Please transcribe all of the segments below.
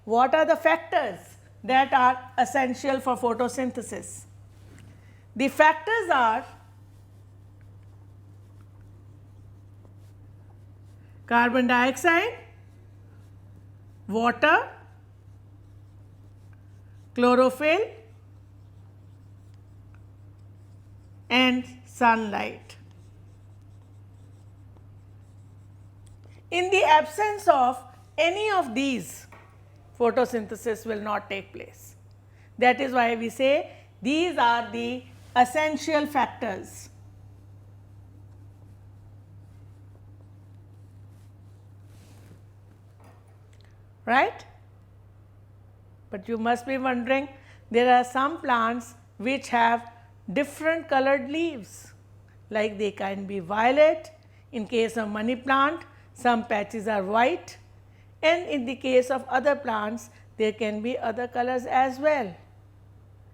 what are the factors that are essential for photosynthesis? The factors are carbon dioxide, water, chlorophyll and sunlight. In the absence of any of these, photosynthesis will not take place. That is why we say these are the essential factors. Right? But you must be wondering, there are some plants which have different colored leaves, like they can be violet. In case of money plant, some patches are white, and in the case of other plants, there can be other colors as well.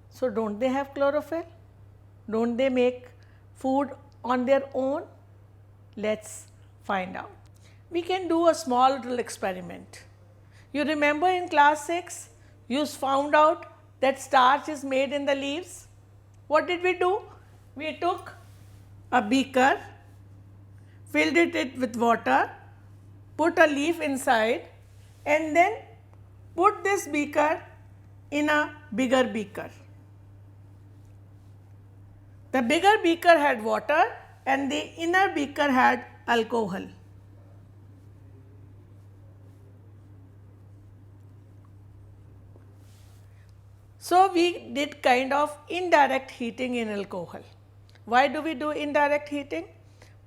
So, don't they have chlorophyll? Don't they make food on their own? Let's find out. We can do a small little experiment. You remember in class 6, you found out that starch is made in the leaves. What did we do? We took a beaker, filled it with water, put a leaf inside and then put this beaker in a bigger beaker. The bigger beaker had water and the inner beaker had alcohol. So, we did kind of indirect heating in alcohol. Why do we do indirect heating?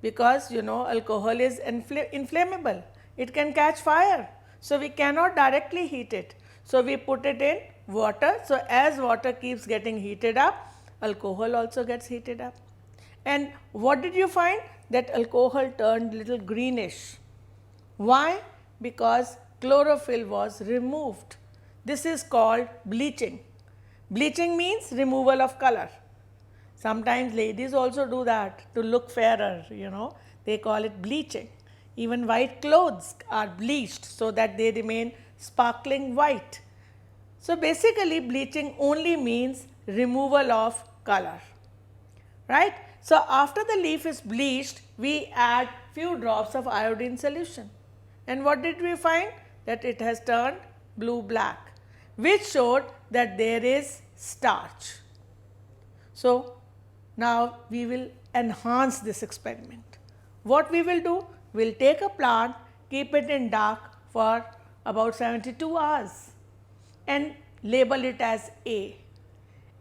Because alcohol is inflammable, it can catch fire. So, we cannot directly heat it. So, we put it in water. So, as water keeps getting heated up, alcohol also gets heated up. And what did you find? That alcohol turned little greenish. Why? Because chlorophyll was removed. This is called bleaching. Bleaching means removal of color. Sometimes ladies also do that to look fairer, they call it bleaching. Even white clothes are bleached so that they remain sparkling white. So, basically bleaching only means removal of color, right. So, after the leaf is bleached, we add few drops of iodine solution. And what did we find? That it has turned blue-black, which showed that there is starch. So, now we will enhance this experiment. What we will do? We will take a plant, keep it in dark for about 72 hours and label it as A.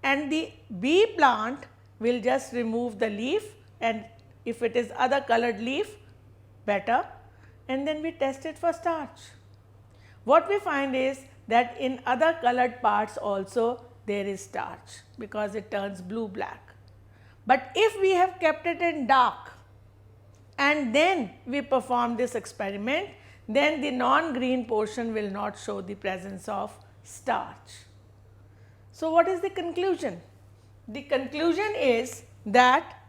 And the B plant will just remove the leaf, and if it is other colored leaf, better, and then we test it for starch. What we find is that in other colored parts also there is starch because it turns blue-black. But if we have kept it in dark and then we perform this experiment, then the non-green portion will not show the presence of starch. So, what is the conclusion? The conclusion is that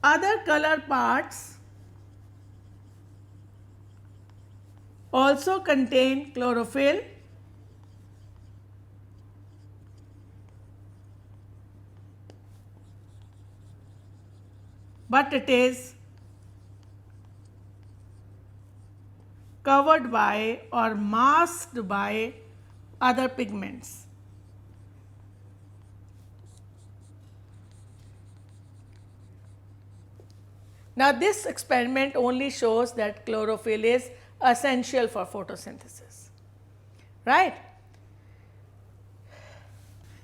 other color parts also contain chlorophyll, but it is covered by or masked by other pigments. Now, this experiment only shows that chlorophyll is essential for photosynthesis, right.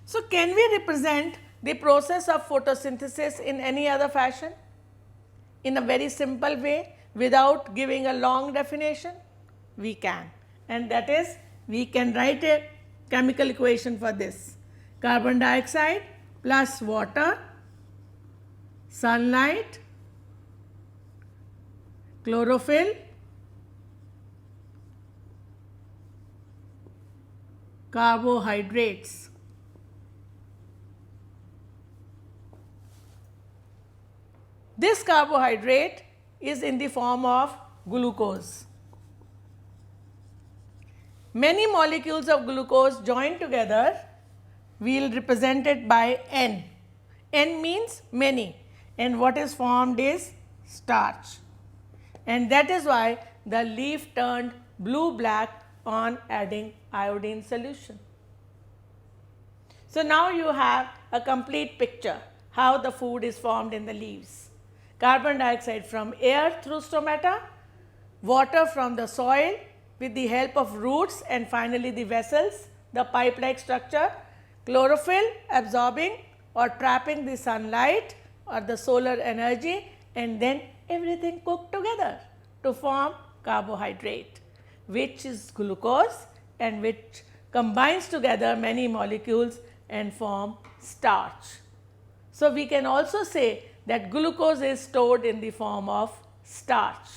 So, can we represent the process of photosynthesis in any other fashion? In a very simple way without giving a long definition? We can, and that is we can write a chemical equation for this. Carbon dioxide plus water, sunlight, chlorophyll, carbohydrates. This carbohydrate is in the form of glucose. Many molecules of glucose join together. We will represent it by N. N means many, and what is formed is starch. And that is why the leaf turned blue-black on adding iodine solution. So now you have a complete picture how the food is formed in the leaves. Carbon dioxide from air through stomata, water from the soil with the help of roots, and finally the vessels, the pipe-like structure, chlorophyll absorbing or trapping the sunlight or the solar energy, and then everything cooked together to form carbohydrate, which is glucose and which combines together many molecules and form starch. So we can also say that glucose is stored in the form of starch.